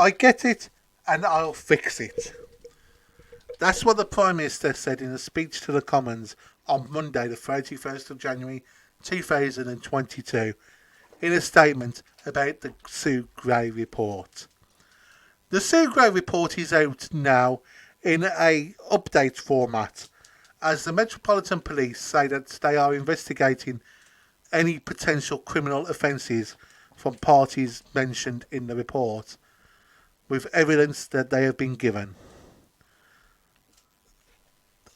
I get it and I'll fix it. That's what the Prime Minister said in a speech to the Commons on Monday, the 31st of January 2022, in a statement about the Sue Gray report. The Sue Gray report is out now in a update format, as the Metropolitan Police say that they are investigating any potential criminal offences from parties mentioned in the report, with evidence that they have been given.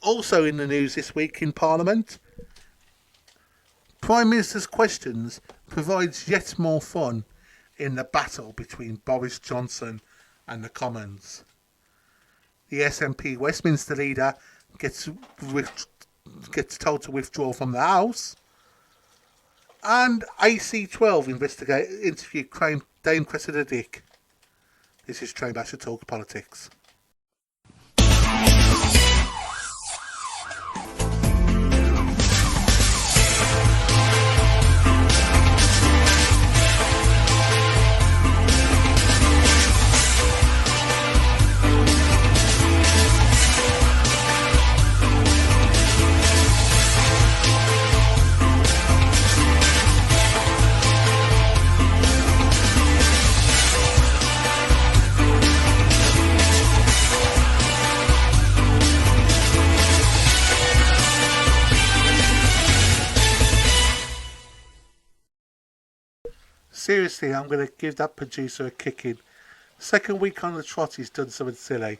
Also in the news this week in Parliament, Prime Minister's Questions provides yet more fun in the battle between Boris Johnson and the Commons. The SNP Westminster leader gets told to withdraw from the House, and AC12 interviewed Dame Cressida Dick. This is Train Basher Talk Politics. Seriously, I'm going to give that producer a kicking. Second week on the trot, he's done something silly.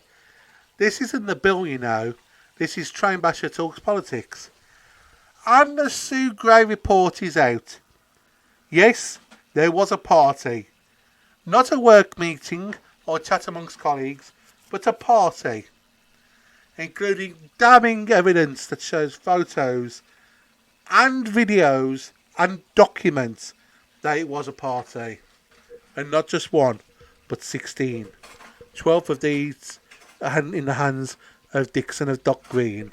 This isn't the bill, you know. This is Train Basher Talks Politics. And the Sue Gray report is out. Yes, there was a party. Not a work meeting or chat amongst colleagues, but a party. Including damning evidence that shows photos and videos and documents that it was a party, and not just one, but 16. 12 of these are in the hands of Dixon of Dock Green.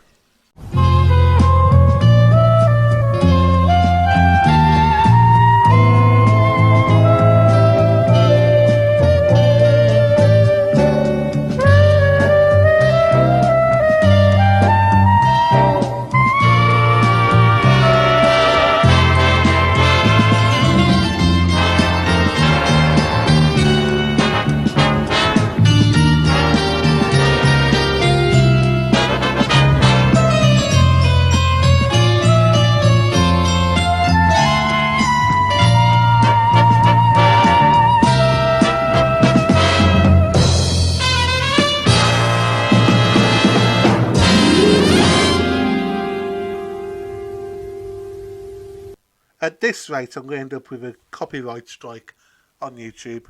At this rate, I'm going to end up with a copyright strike on YouTube,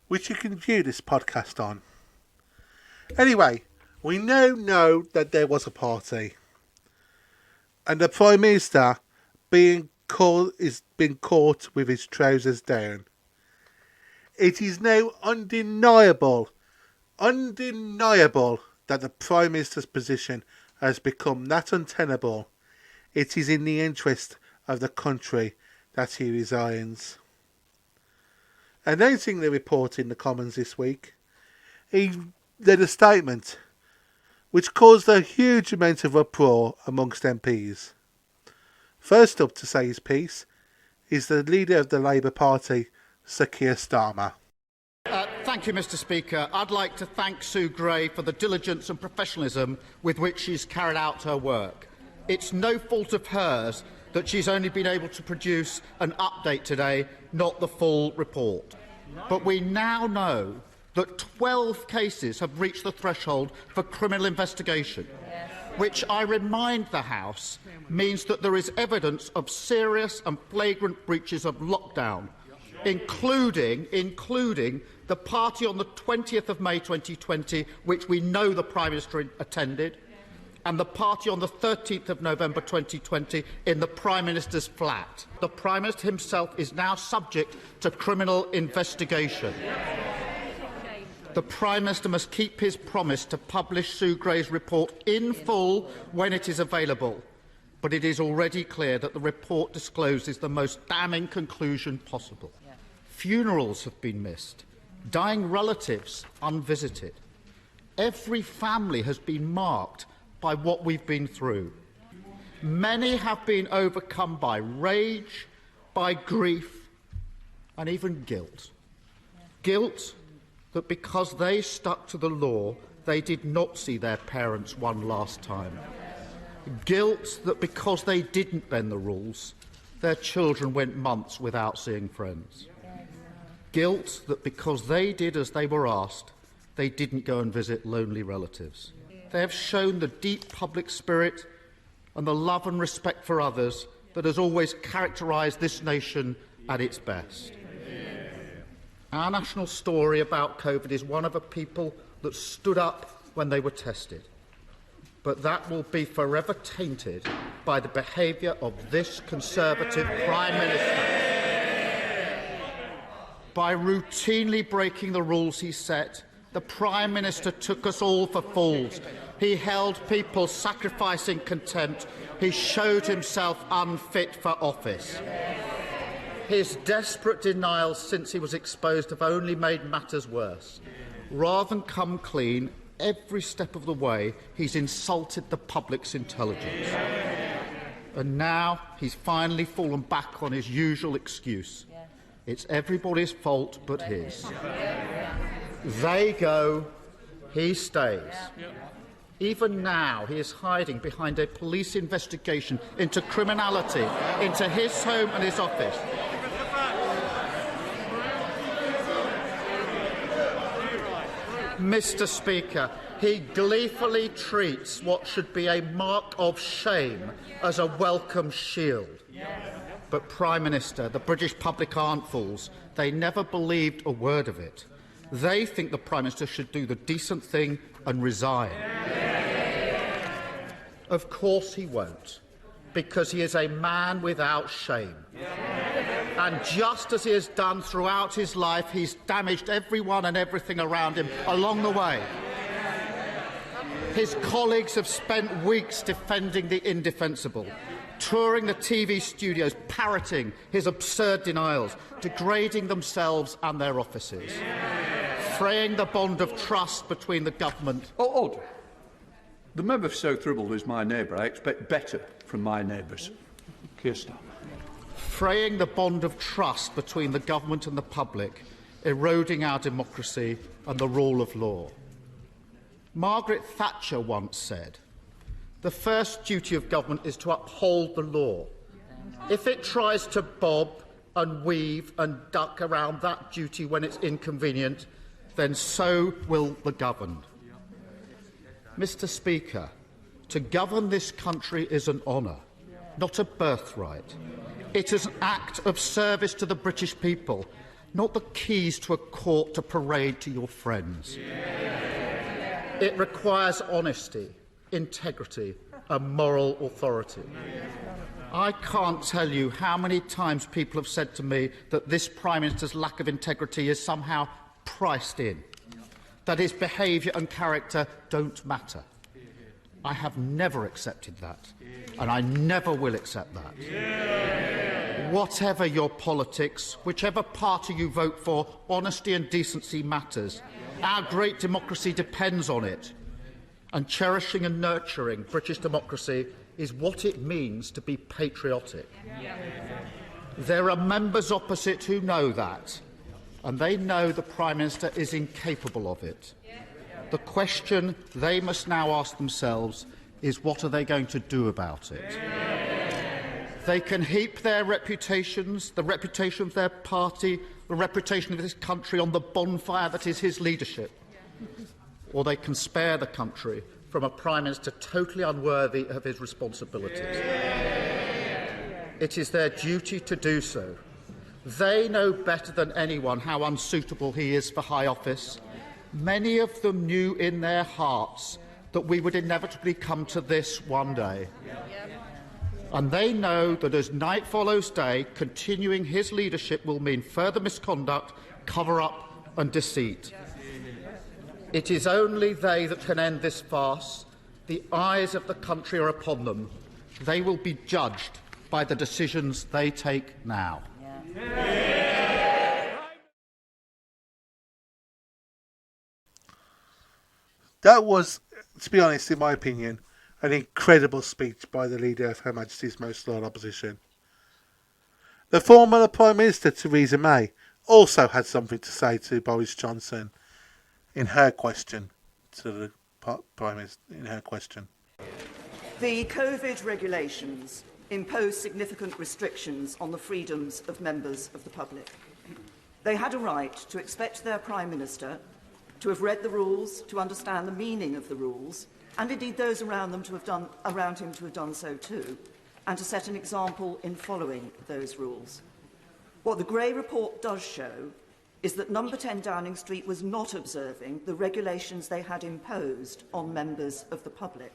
which you can view this podcast on. Anyway, we now know that there was a party, and the Prime Minister is being caught with his trousers down. It is now undeniable that the Prime Minister's position has become that untenable. It is in the interest of the country that he resigns. Announcing the report in the Commons this week, he did a statement which caused a huge amount of uproar amongst MPs. First up to say his piece is the leader of the Labour Party, Sir Keir Starmer. Thank you, Mr. Speaker. I'd like to thank Sue Gray for the diligence and professionalism with which she's carried out her work. It's no fault of hers that she's only been able to produce an update today, not the full report. But we now know that 12 cases have reached the threshold for criminal investigation, which I remind the House means that there is evidence of serious and flagrant breaches of lockdown, including the party on the 20th of May 2020, which we know the Prime Minister attended, and the party on the 13th of November 2020 in the Prime Minister's flat. The Prime Minister himself is now subject to criminal investigation. The Prime Minister must keep his promise to publish Sue Gray's report in full when it is available. But it is already clear that the report discloses the most damning conclusion possible. Funerals have been missed. dying relatives unvisited. Every family has been marked by what we've been through. Many have been overcome by rage, by grief, and even guilt. Guilt that because they stuck to the law, they did not see their parents one last time. Guilt that because they didn't bend the rules, their children went months without seeing friends. Guilt that because they did as they were asked, they didn't go and visit lonely relatives. They have shown the deep public spirit and the love and respect for others that has always characterised this nation at its best. Our national story about COVID is one of a people that stood up when they were tested. But that will be forever tainted by the behaviour of this Conservative Prime Minister. By routinely breaking the rules he set, the Prime Minister took us all for fools. He held people sacrificing contempt. He showed himself unfit for office. His desperate denials since he was exposed have only made matters worse. Rather than come clean, every step of the way, he's insulted the public's intelligence. And now he's finally fallen back on his usual excuse. It's everybody's fault but his. They go, he stays. Even now, he is hiding behind a police investigation into criminality, into his home and his office. Mr. Speaker, he gleefully treats what should be a mark of shame as a welcome shield. But, Prime Minister, the British public aren't fools. They never believed a word of it. They think the Prime Minister should do the decent thing and resign. Of course he won't, because he is a man without shame. And just as he has done throughout his life, he's damaged everyone and everything around him along the way. His colleagues have spent weeks defending the indefensible, touring the TV studios, parroting his absurd denials, degrading themselves and their offices, fraying the bond of trust between the government. Order. The member for South Ribble is my neighbour. I expect better from my neighbours. Keir Starmer. Fraying the bond of trust between the government and the public, eroding our democracy and the rule of law. Margaret Thatcher once said, "The first duty of government is to uphold the law. If it tries to bob and weave and duck around that duty when it's inconvenient, then so will the governed." Mr. Speaker, to govern this country is an honour, not a birthright. It is an act of service to the British people, not the keys to a court to parade to your friends. It requires honesty, integrity and moral authority. I can't tell you how many times people have said to me that this Prime Minister's lack of integrity is somehow priced in, that his behaviour and character don't matter. I have never accepted that, and I never will accept that. Whatever your politics, whichever party you vote for, honesty and decency matters. Our great democracy depends on it, and cherishing and nurturing British democracy is what it means to be patriotic. There are members opposite who know that, and they know the Prime Minister is incapable of it. The question they must now ask themselves is, what are they going to do about it? They can heap their reputations, the reputation of their party, the reputation of this country on the bonfire that is his leadership, or they can spare the country from a Prime Minister totally unworthy of his responsibilities. It is their duty to do so. They know better than anyone how unsuitable he is for high office. Many of them knew in their hearts that we would inevitably come to this one day. And they know that as night follows day, continuing his leadership will mean further misconduct, cover-up and deceit. It is only they that can end this farce. The eyes of the country are upon them. They will be judged by the decisions they take now. That was, to be honest, in my opinion, an incredible speech by the Leader of Her Majesty's Most Loyal Opposition. The former Prime Minister, Theresa May, also had something to say to Boris Johnson in her question to the Prime Minister. The COVID regulations impose significant restrictions on the freedoms of members of the public. They had a right to expect their Prime Minister to have read the rules, to understand the meaning of the rules, and indeed those around him to have done so too, and to set an example in following those rules. What the Gray report does show is that Number 10 Downing Street was not observing the regulations they had imposed on members of the public.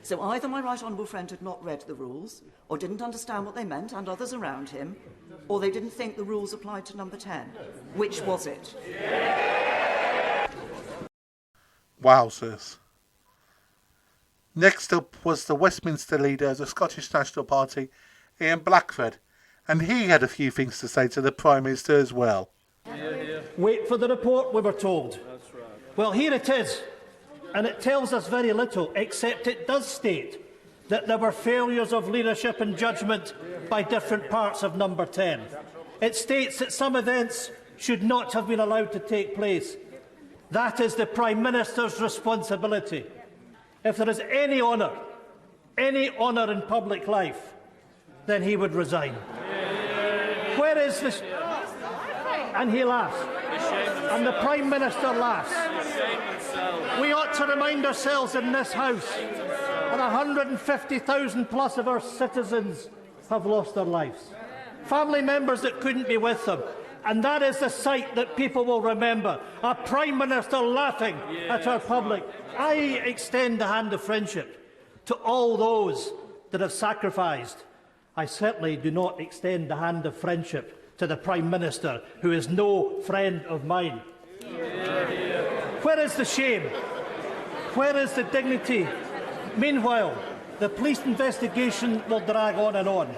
So either my right honourable friend had not read the rules, or didn't understand what they meant, and others around him, or they didn't think the rules applied to Number 10. Which was it? Wowzers. Next up was the Westminster leader of the Scottish National Party, Ian Blackford, and he had a few things to say to the Prime Minister as well. Wait for the report, we were told. That's right. Well, here it is, and it tells us very little, except it does state that there were failures of leadership and judgment by different parts of Number 10. It states that some events should not have been allowed to take place. That is the Prime Minister's responsibility. If there is any honour in public life, then he would resign. Where is this? And he laughs. And the Prime Minister laughs. We ought to remind ourselves in this House that 150,000 plus of our citizens have lost their lives. Family members that couldn't be with them. And that is the sight that people will remember. A Prime Minister laughing at our public. I extend the hand of friendship to all those that have sacrificed. I certainly do not extend the hand of friendship to the Prime Minister, who is no friend of mine. Where is the shame? Where is the dignity? Meanwhile, the police investigation will drag on and on.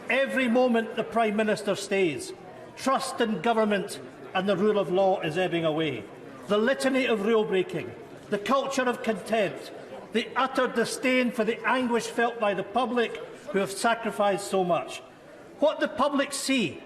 Every moment the Prime Minister stays, trust in government and the rule of law is ebbing away. The litany of rule-breaking, the culture of contempt, the utter disdain for the anguish felt by the public who have sacrificed so much. What the public see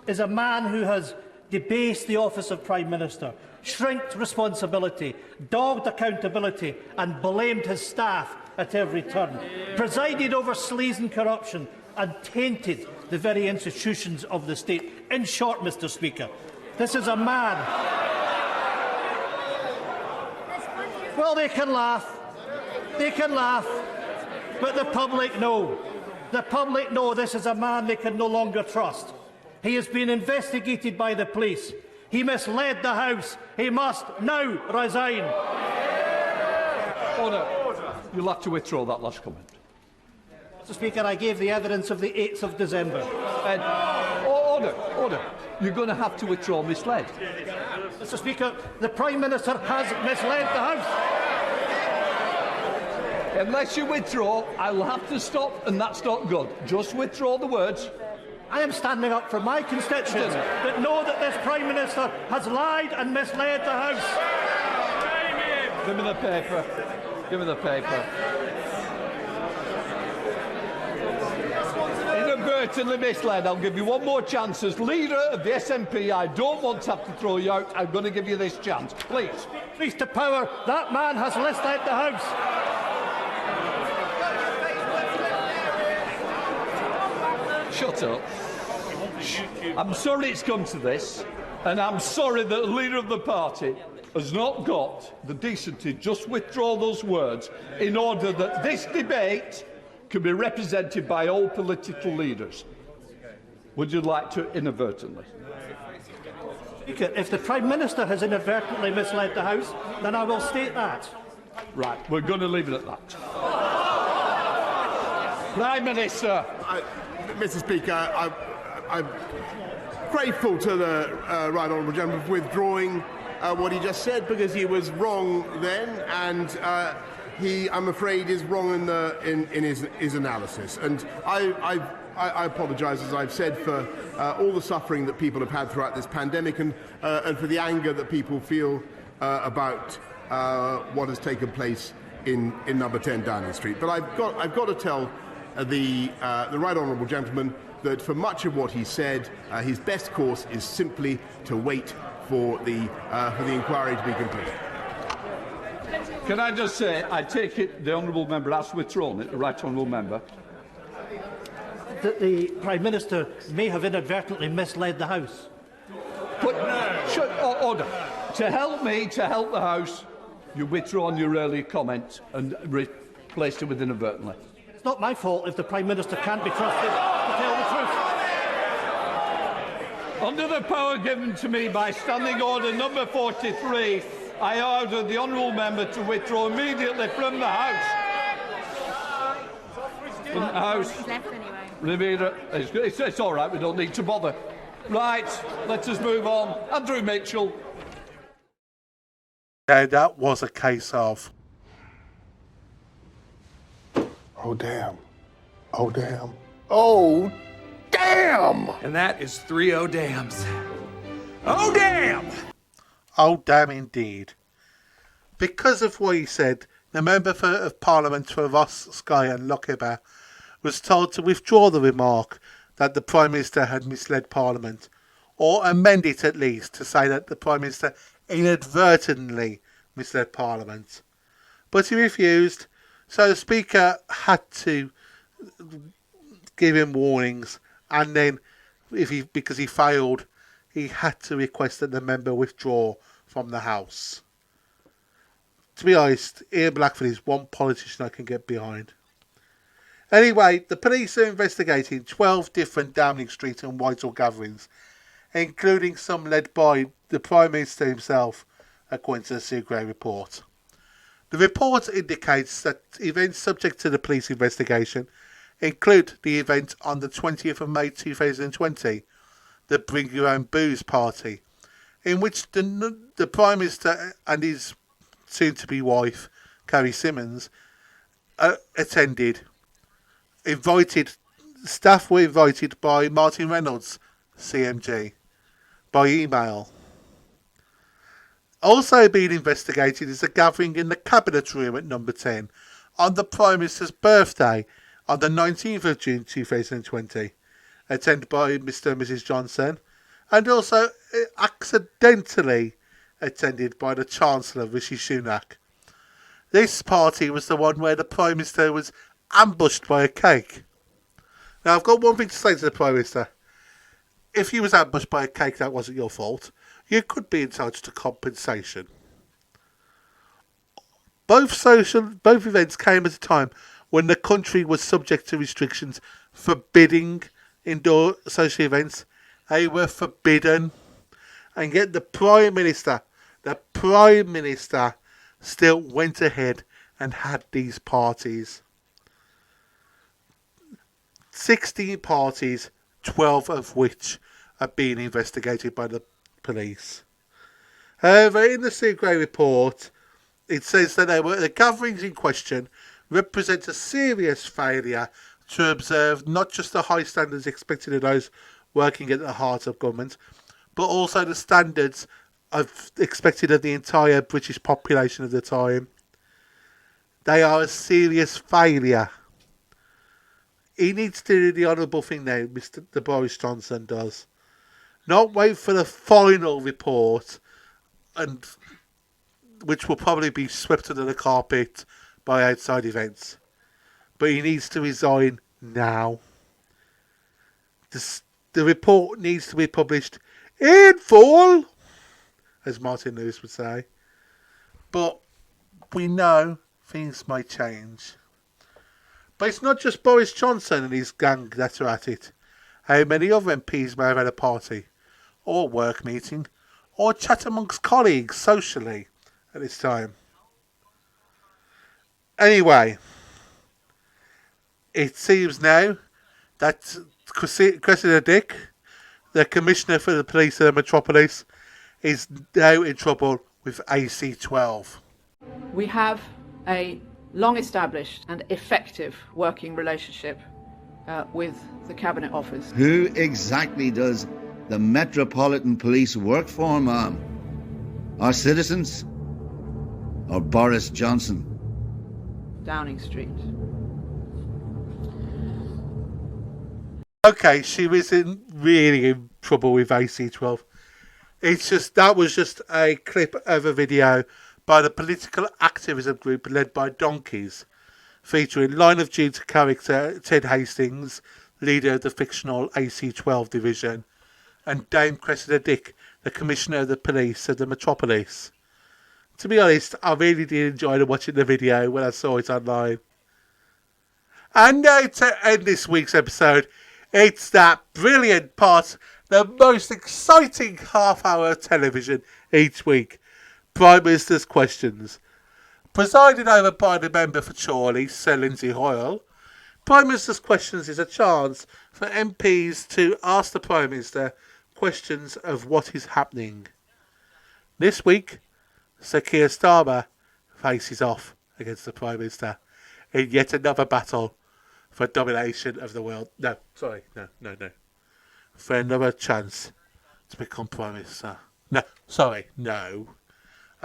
is a man who has debased the office of Prime Minister, shrinked responsibility, dogged accountability and blamed his staff at every turn, presided over sleaze and corruption and tainted the very institutions of the state. In short, Mr. Speaker, this is a man. Well, they can laugh, but the public know. The public know this is a man they can no longer trust. He has been investigated by the police. He misled the House. He must now resign. Order. You'll have to withdraw that last comment. Mr. Speaker, I gave the evidence of the 8th of December. Order. You're going to have to withdraw misled. Mr. Speaker, the Prime Minister has misled the House. Unless you withdraw, I'll have to stop, and that's not good. Just withdraw the words. I am standing up for my constituents that know that this Prime Minister has lied and misled the House. Give me the paper. Give me the paper. Inadvertently misled. I'll give you one more chance. As leader of the SNP, I don't want to have to throw you out. I'm going to give you this chance. Please. Please to power. That man has misled the House. Shut up. I'm sorry it's come to this, and I'm sorry that the leader of the party has not got the decency to just withdraw those words in order that this debate can be represented by all political leaders. Would you like to inadvertently? Speaker, if the Prime Minister has inadvertently misled the House, then I will state that. Right, we're going to leave it at that. Prime Minister. Mr. Speaker, I'm grateful to the Right Honourable Gentleman for withdrawing what he just said, because he was wrong then, and he, I'm afraid, is wrong in his analysis. And I apologise, as I've said, for all the suffering that people have had throughout this pandemic, and for the anger that people feel about what has taken place in number 10 Downing Street. But I've got to tell the right honourable gentleman that for much of what he said, his best course is simply to wait for the inquiry to be completed. Can I just say, I take it the honourable member has withdrawn it, the right honourable member. That the Prime Minister may have inadvertently misled the House. But, order. To help me, to help the House, you withdrawn your earlier comment and replaced it with inadvertently. It's not my fault if the Prime Minister can't be trusted to tell the truth. Under the power given to me by Standing Order number 43, I order the honourable member to withdraw immediately from the House. From the House. Rivera, it's all right, we don't need to bother. Right, let us move on. Andrew Mitchell. Yeah, that was a case of... Oh, damn. Oh, damn. Oh, damn! And that is 3 oh dams. Oh, damn! Oh, damn indeed. Because of what he said, the Member of Parliament for Ross, Skye and Lochaber was told to withdraw the remark that the Prime Minister had misled Parliament, or amend it at least to say that the Prime Minister inadvertently misled Parliament. But he refused, so the Speaker had to give him warnings, and then, because he failed, he had to request that the member withdraw from the House. To be honest, Ian Blackford is one politician I can get behind. Anyway, the police are investigating 12 different Downing Street and Whitehall gatherings, including some led by the Prime Minister himself, according to the Sue Gray report. The report indicates that events subject to the police investigation include the event on the 20th of May 2020, the Bring Your Own Booze party, in which the Prime Minister and his soon-to-be wife, Carrie Symonds, attended. Staff were invited by Martin Reynolds, CMG, by email. Also being investigated is a gathering in the Cabinet Room at number 10 on the Prime Minister's birthday on the 19th of June 2020, attended by Mr. and Mrs. Johnson, and also accidentally attended by the Chancellor, Rishi Sunak. This party was the one where the Prime Minister was ambushed by a cake. Now, I've got one thing to say to the Prime Minister. If he was ambushed by a cake, that wasn't your fault. You could be entitled to compensation. Both events came at a time when the country was subject to restrictions forbidding indoor social events. They were forbidden. And yet the Prime Minister still went ahead and had these parties. 16 parties, 12 of which are being investigated by the police. However, in the Sue Gray report, it says that the gatherings in question represent a serious failure to observe not just the high standards expected of those working at the heart of government, but also the standards expected of the entire British population of the time. They are a serious failure. He needs to do the honourable thing now, the Boris Johnson does. Not wait for the final report, and which will probably be swept under the carpet by outside events. But he needs to resign now. The report needs to be published in full, as Martin Lewis would say. But we know things might change. But it's not just Boris Johnson and his gang that are at it. How many other MPs may have had a party, or work meeting, or chat amongst colleagues socially at this time. Anyway, it seems now that Cressida Dick, the Commissioner for the Police of the Metropolis, is now in trouble with AC12. We have a long-established and effective working relationship with the Cabinet Office. Who exactly does the Metropolitan Police work for, ma'am? Our citizens? or Boris Johnson? Downing Street. Okay, she was really in trouble with AC12. That was just a clip of a video by the political activism group led by donkeys, featuring Line of Duty character Ted Hastings, leader of the fictional AC12 division, and Dame Cressida Dick, the Commissioner of the Police of the Metropolis. To be honest, I really did enjoy watching the video when I saw it online. And now to end this week's episode, it's that brilliant part, the most exciting half hour of television each week, Prime Minister's Questions. Presided over by the member for Chorley, Sir Lindsay Hoyle, Prime Minister's Questions is a chance for MPs to ask the Prime Minister questions of what is happening. This week, Sir Keir Starmer faces off against the Prime Minister in yet another battle for domination of the world. No. For another chance to become Prime Minister. No.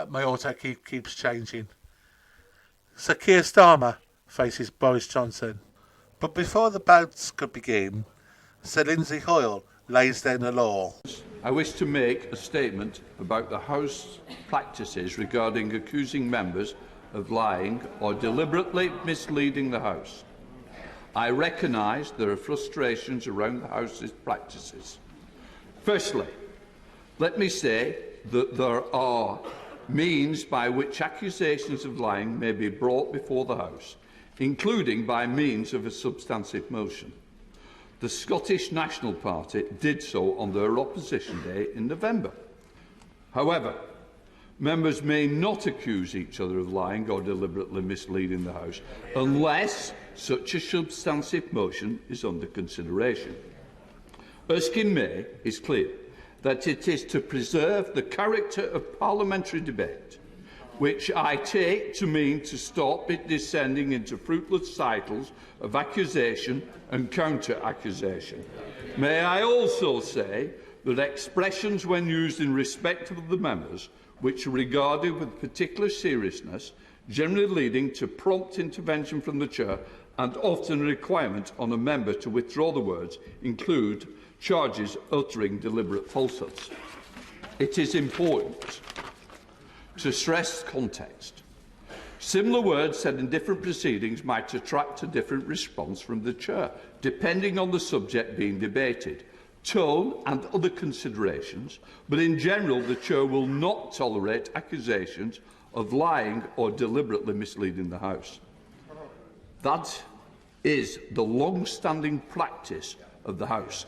My auto keeps changing. Sir Keir Starmer faces Boris Johnson. But before the bouts could begin, Sir Lindsay Hoyle lays down the law. I wish to make a statement about the House practices regarding accusing members of lying or deliberately misleading the House. I recognise there are frustrations around the House's practices. Firstly, let me say that there are means by which accusations of lying may be brought before the House, including by means of a substantive motion. The Scottish National Party did so on their opposition day in November. However, members may not accuse each other of lying or deliberately misleading the House unless such a substantive motion is under consideration. Erskine May is clear that it is to preserve the character of parliamentary debate, which I take to mean to stop it descending into fruitless cycles of accusation and counter-accusation. May I also say that expressions when used in respect of the members, which are regarded with particular seriousness, generally leading to prompt intervention from the Chair and often a requirement on a member to withdraw the words, include charges uttering deliberate falsehoods. It is important to stress context. Similar words said in different proceedings might attract a different response from the Chair, depending on the subject being debated, tone and other considerations, but in general the Chair will not tolerate accusations of lying or deliberately misleading the House. That is the long-standing practice of the House,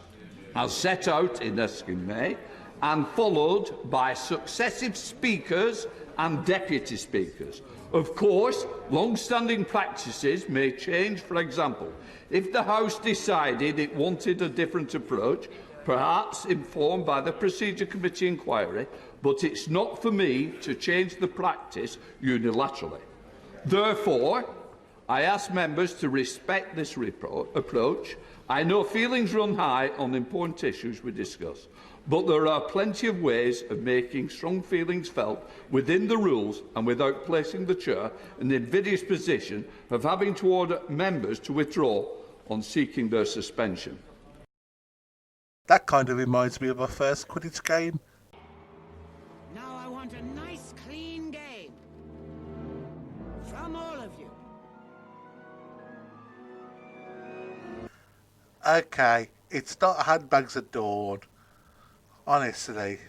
as set out in Erskine May and followed by successive speakers and deputy speakers. Of course, long-standing practices may change. For example, if the House decided it wanted a different approach, perhaps informed by the Procedure Committee inquiry, but it's not for me to change the practice unilaterally. Therefore, I ask members to respect this approach. I know feelings run high on important issues we discuss, but there are plenty of ways of making strong feelings felt within the rules and without placing the Chair in the invidious position of having to order members to withdraw on seeking their suspension. That kind of reminds me of my first Quidditch game. Now I want a nice, clean game. From all of you. Okay, it's not handbags at dawn. Honestly,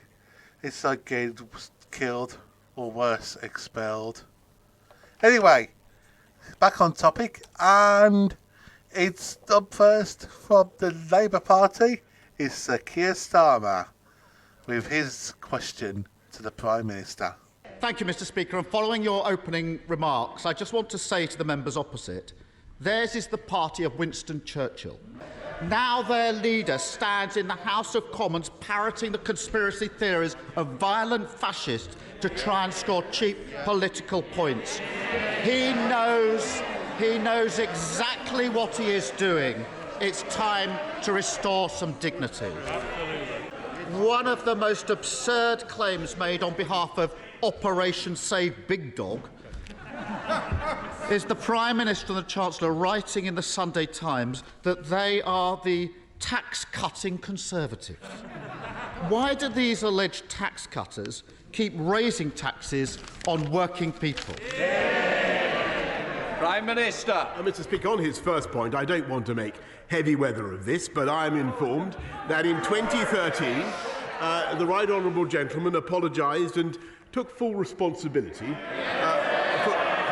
it's like getting killed or worse, expelled. Anyway, back on topic, and it's up first from the Labour Party is Sir Keir Starmer with his question to the Prime Minister. Thank you, Mr. Speaker. And following your opening remarks, I just want to say to the members opposite, theirs is the party of Winston Churchill. Now their leader stands in the House of Commons parroting the conspiracy theories of violent fascists to try and score cheap political points. He knows exactly what he is doing. It's time to restore some dignity. One of the most absurd claims made on behalf of Operation Save Big Dog is the Prime Minister and the Chancellor writing in the Sunday Times that they are the tax-cutting Conservatives. Why do these alleged tax cutters keep raising taxes on working people? Prime Minister. Mr. Speaker, on his first point, I don't want to make heavy weather of this, but I am informed that in 2013, the Right Honourable Gentleman apologised and took full responsibility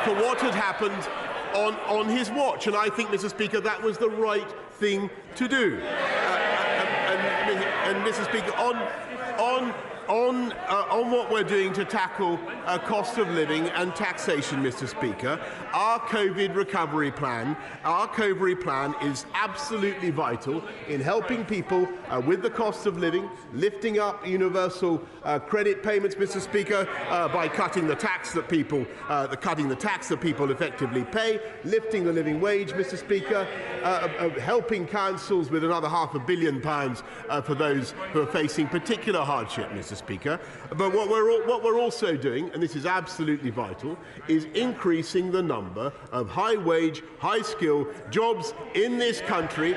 for what had happened on his watch. And I think, Mr. Speaker, that was the right thing to do. And Mr. Speaker, on what we're doing to tackle cost of living and taxation, Mr. Speaker, our COVID recovery plan is absolutely vital in helping people with the cost of living, lifting up universal credit payments, Mr. Speaker, by cutting the tax that people effectively pay, lifting the living wage, Mr. Speaker, helping councils with another £500 million for those who are facing particular hardship, Mr. Speaker. But what we're also doing, and this is absolutely vital, is increasing the number of high-wage, high-skill jobs in this country.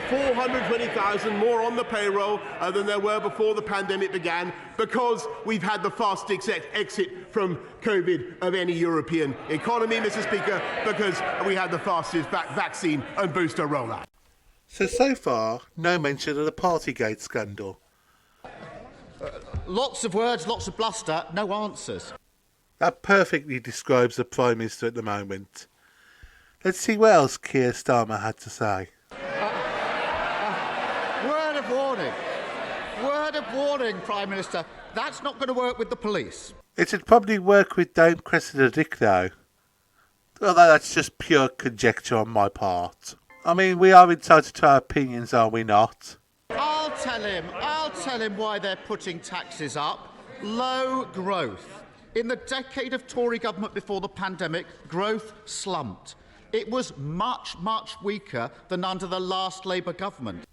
420,000 more on the payroll than there were before the pandemic began, because we've had the fastest exit from COVID of any European economy, Mr. Speaker, because we had the fastest vaccine and booster rollout. So far, no mention of the Partygate scandal. Lots of words, lots of bluster, no answers. That perfectly describes the Prime Minister at the moment. Let's see what else Keir Starmer had to say. Word of warning. Word of warning, Prime Minister. That's not going to work with the police. It'd probably work with Dame Cressida Dick, though. Although that's just pure conjecture on my part. I mean, we are entitled to our opinions, are we not? I'll tell him why they're putting taxes up. Low growth. In the decade of Tory government before the pandemic, growth slumped. It was much, much weaker than under the last Labour government.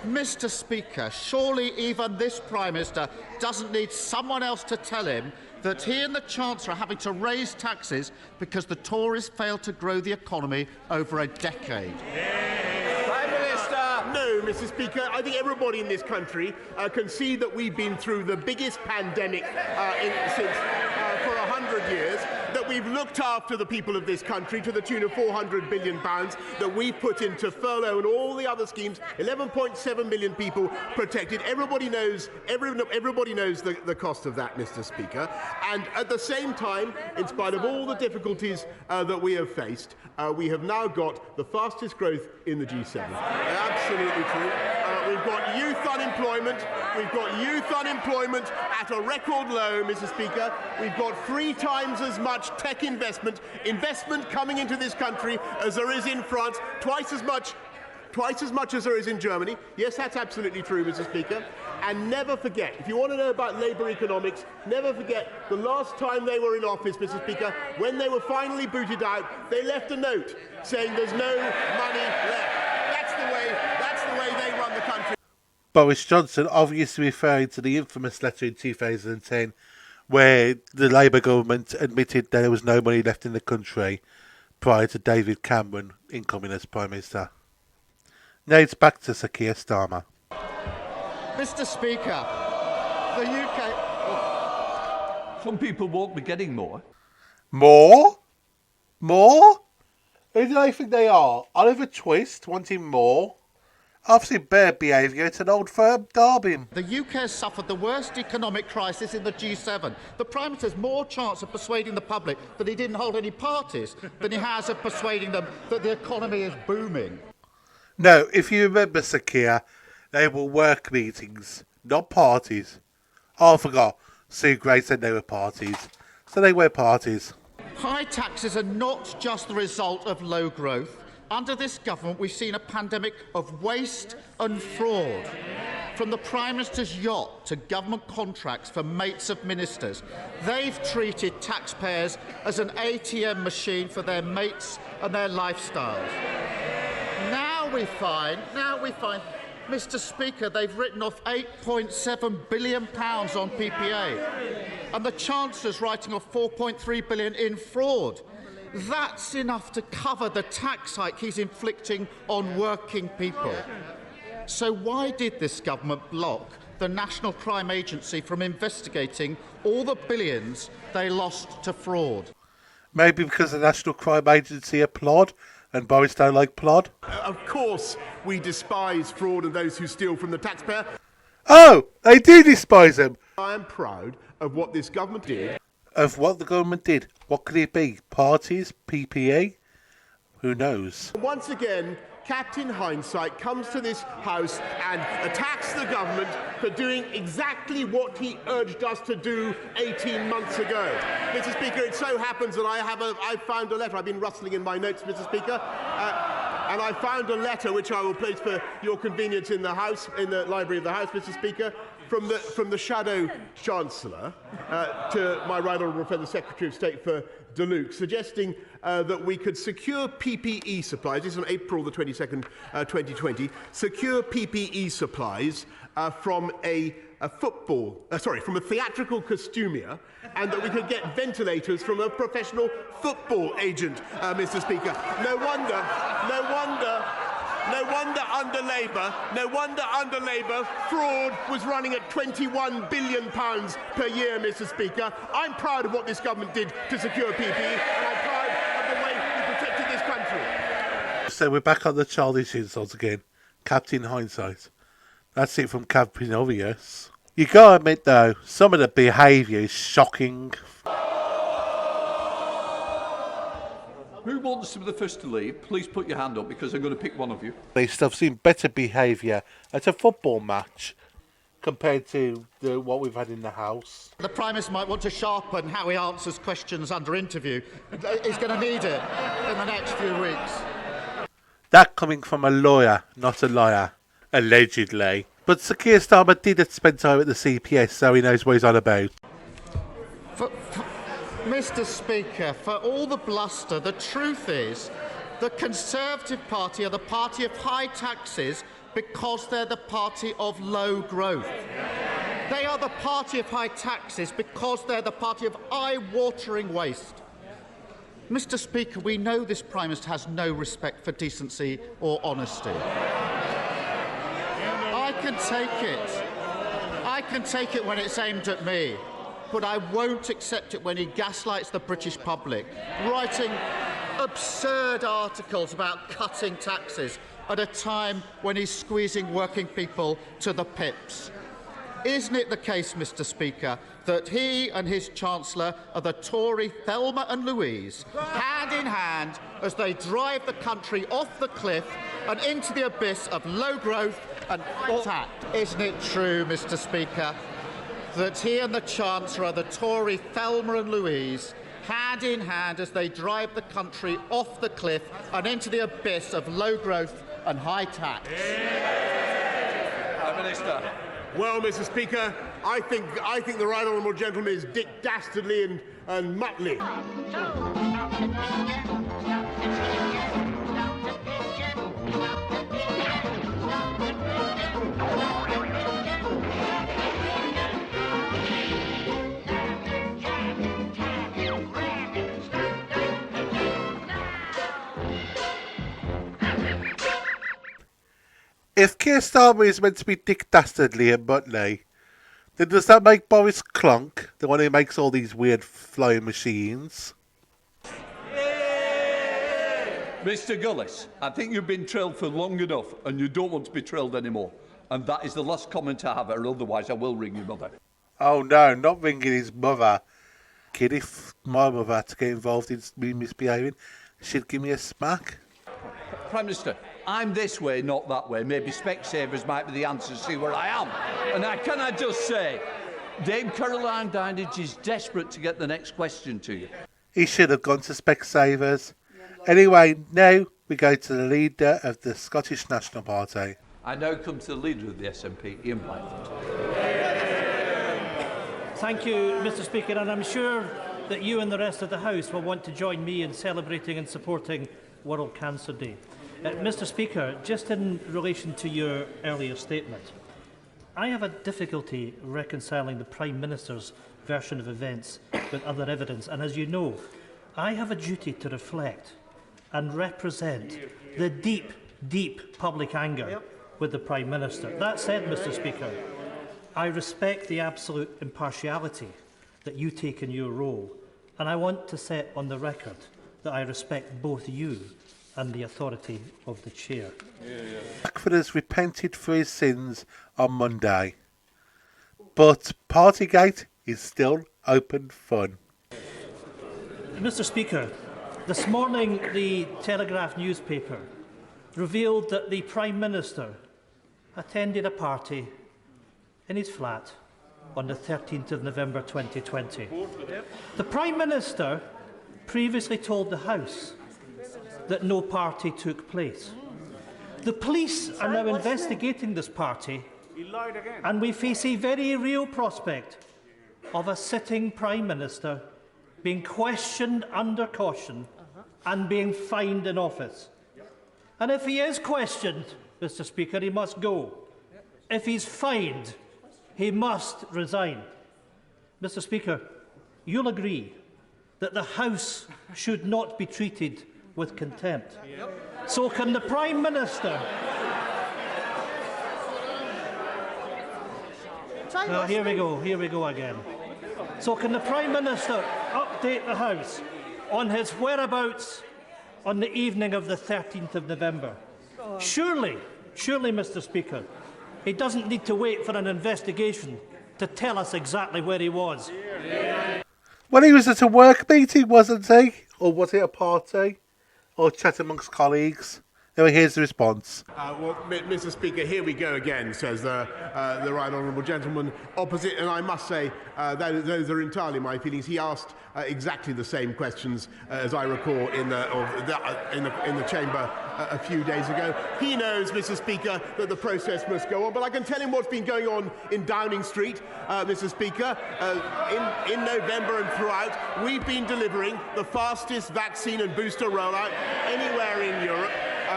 Mr. Speaker, surely even this Prime Minister doesn't need someone else to tell him that he and the Chancellor are having to raise taxes because the Tories failed to grow the economy over a decade. No, Mr. Speaker, I think everybody in this country can see that we've been through the biggest pandemic since for 100 years, that we've looked after the people of this country to the tune of £400 billion, that we've put into furlough and all the other schemes, 11.7 million people protected. Everybody knows the cost of that, Mr. Speaker. And at the same time, in spite of all the difficulties that we have faced, we have now got the fastest growth in the G7. Absolutely true. We've got youth unemployment. We've got youth unemployment at a record low, Mr. Speaker. We've got 3 times as much tech investment coming into this country as there is in France, twice as much as there is in Germany. Yes, that's absolutely true, Mr. Speaker. And never forget, if you want to know about Labour economics, never forget the last time they were in office, Mr. Speaker, when they were finally booted out, they left a note saying there's no money left. That's the way they run the country. Boris Johnson obviously referring to the infamous letter in 2010 where the Labour government admitted that there was no money left in the country prior to David Cameron incoming as Prime Minister. Now it's back to Sir Keir Starmer. Mr. Speaker, the UK... Some people won't be getting more. More? More? Who do they think they are? Oliver Twist wanting more? Obviously bad behaviour, it's an old firm derby. The UK has suffered the worst economic crisis in the G7. The Prime Minister has more chance of persuading the public that he didn't hold any parties than he has of persuading them that the economy is booming. No, if you remember, Sir Keir, they were work meetings, not parties. Oh, I forgot. Sue Gray said they were parties. So they were parties. High taxes are not just the result of low growth. Under this government, we've seen a pandemic of waste and fraud. From the Prime Minister's yacht to government contracts for mates of ministers, they've treated taxpayers as an ATM machine for their mates and their lifestyles. Now we find, Mr. Speaker, they've written off £8.7 billion on PPA, and the Chancellor's writing off £4.3 billion in fraud. That's enough to cover the tax hike he's inflicting on working people. So why did this government block the National Crime Agency from investigating all the billions they lost to fraud? Maybe because the National Crime Agency are plod and Boris don't like plod? Of course, we despise fraud and those who steal from the taxpayer. Oh, they do despise him. I am proud of what this government did. Of what the government did. What could it be? Parties? PPE? Who knows? Once again, Captain Hindsight comes to this House and attacks the government for doing exactly what he urged us to do 18 months ago. Mr. Speaker, it so happens that I found a letter. I've been rustling in my notes, Mr. Speaker, and I found a letter which I will place for your convenience in the House, in the library of the House, Mr. Speaker, from the Shadow Chancellor to my right honourable friend, the Secretary of State for Deluxe, suggesting that we could secure PPE supplies. This is on April the 22nd, 2020. Secure PPE supplies from from a theatrical costumier, and that we could get ventilators from a professional football agent, Mr. Speaker. No wonder under Labour, fraud was running at £21 billion per year, Mr. Speaker. I'm proud of what this government did to secure PPE, and I'm proud of the way we protected this country. So we're back on the childish insults again. Captain Hindsight. That's it from Captain Obvious. You gotta admit though, some of the behaviour is shocking. Who wants to be the first to leave? Please put your hand up because I'm going to pick one of you. I've seen better behaviour at a football match compared to what we've had in the House. The Prime Minister might want to sharpen how he answers questions under interview. He's going to need it in the next few weeks. That coming from a lawyer, not a liar, allegedly. But Sir Keir Starmer did spend time at the CPS, so he knows what he's on about. Mr. Speaker, for all the bluster, the truth is the Conservative Party are the party of high taxes because they're the party of low growth. They are the party of high taxes because they're the party of eye-watering waste. Mr. Speaker, we know this Prime Minister has no respect for decency or honesty. I can take it when it's aimed at me, but I won't accept it when he gaslights the British public, writing absurd articles about cutting taxes at a time when he's squeezing working people to the pips. Isn't it the case, Mr. Speaker, that he and his Chancellor are the Tory Thelma and Louise, hand in hand, as they drive the country off the cliff and into the abyss of low growth and tax? Isn't it true, Mr. Speaker, that he and the Chancellor are the Tory Thelma and Louise, hand in hand as they drive the country off the cliff and into the abyss of low growth and high tax? Prime Minister. Well, Mr. Speaker, I think the right honourable gentleman is Dick Dastardly and Muttley. If Keir Starmer is meant to be Dick Dastardly and Muttley, then does that make Boris Clonk, the one who makes all these weird flying machines? Mr. Gullis, I think you've been trailed for long enough and you don't want to be trailed anymore. And that is the last comment I have, or otherwise I will ring your mother. Oh no, not ringing his mother. Kid, if my mother had to get involved in me misbehaving, she'd give me a smack. Prime Minister, I'm this way, not that way. Maybe Specsavers might be the answer to see where I am. And can I just say, Dame Caroline Dinage is desperate to get the next question to you. He should have gone to Specsavers. Anyway, now we go to the leader of the Scottish National Party. I now come to the leader of the SNP, Ian Blackford. Thank you, Mr. Speaker, and I'm sure that you and the rest of the House will want to join me in celebrating and supporting World Cancer Day. Mr. Speaker, just in relation to your earlier statement, I have a difficulty reconciling the Prime Minister's version of events with other evidence, and as you know, I have a duty to reflect and represent the deep, deep public anger with the Prime Minister. That said, Mr. Speaker, I respect the absolute impartiality that you take in your role, and I want to set on the record that I respect both you and the authority of the Chair. Blackford has repented for his sins on Monday, but Partygate is still open fun. Mr. Speaker, this morning the Telegraph newspaper revealed that the Prime Minister attended a party in his flat on the 13th of November 2020. The Prime Minister previously told the House that no party took place. The police are now investigating this party, and we face a very real prospect of a sitting Prime Minister being questioned under caution and being fined in office. And if he is questioned, Mr. Speaker, he must go. If he's fined, he must resign. Mr. Speaker, you'll agree that the House should not be treated with contempt. So can the Prime Minister... here we go again. So can the Prime Minister update the House on his whereabouts on the evening of the 13th of November? Surely, Mr. Speaker, he doesn't need to wait for an investigation to tell us exactly where he was. Well, he was at a work meeting, wasn't he? Or was it a party? Or chat amongst colleagues? Anyway, here's the response. Well, Mr. Speaker, here we go again, says the right honourable gentleman opposite, and I must say those are entirely my feelings. He asked exactly the same questions as I recall in the chamber a few days ago. He knows, Mr. Speaker, that the process must go on, but I can tell him what's been going on in Downing Street, Mr. Speaker. In November and throughout, we've been delivering the fastest vaccine and booster rollout anywhere in Europe.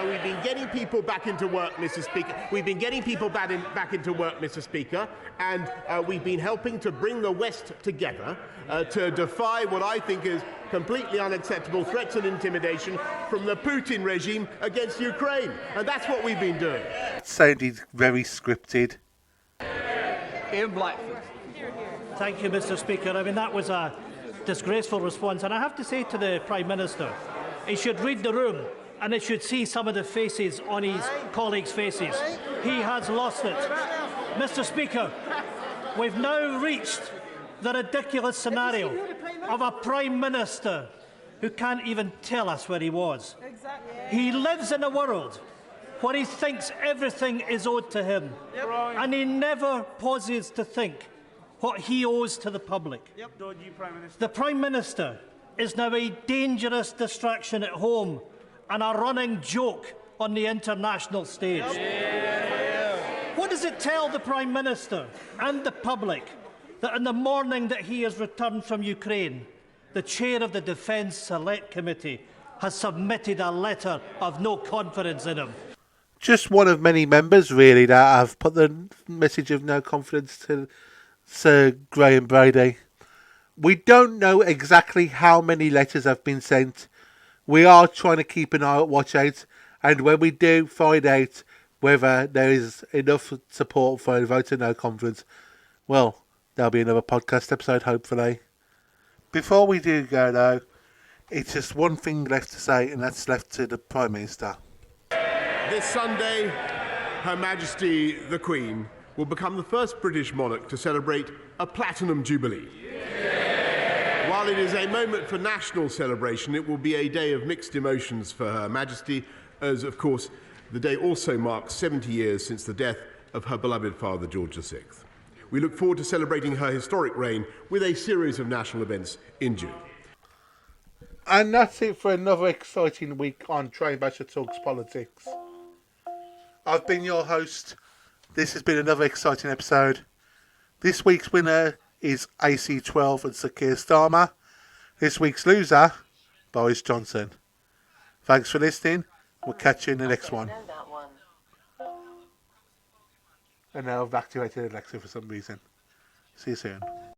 We've been getting people back into work, Mr. Speaker. We've been getting people back into work, Mr. Speaker, and we've been helping to bring the West together to defy what I think is completely unacceptable threats and intimidation from the Putin regime against Ukraine. And that's what we've been doing. It sounded very scripted. Ian Blackford. Thank you, Mr. Speaker. I mean, that was a disgraceful response. And I have to say to the Prime Minister, he should read the room and he should see some of the faces on his colleagues' faces. He has lost it. Mr. Speaker, we've now reached the ridiculous scenario of a Prime Minister who can't even tell us where he was. He lives in a world where he thinks everything is owed to him, and he never pauses to think what he owes to the public. The Prime Minister is now a dangerous distraction at home and a running joke on the international stage. What does it tell the Prime Minister and the public that in the morning that he has returned from Ukraine, the chair of the Defence Select Committee has submitted a letter of no confidence in him? Just one of many members, really, that have put the message of no confidence to Sir Graham Brady. We don't know exactly how many letters have been sent. We are trying to keep an eye out, watch out, and when we do find out whether there is enough support for a vote of no confidence, well, there'll be another podcast episode, hopefully. Before we do go, though, it's just one thing left to say, and that's left to the Prime Minister. This Sunday, Her Majesty the Queen will become the first British monarch to celebrate a Platinum Jubilee. While it is a moment for national celebration, it will be a day of mixed emotions for Her Majesty, as, of course, the day also marks 70 years since the death of her beloved father, George VI. We look forward to celebrating her historic reign with a series of national events in June. And that's it for another exciting week on Train Basher Talks Politics. I've been your host. This has been another exciting episode. This week's winner is AC12 and Sir Keir Starmer. This week's loser, Boris Johnson. Thanks for listening. We'll catch you in the next one. And now I've activated Alexa for some reason. See you soon.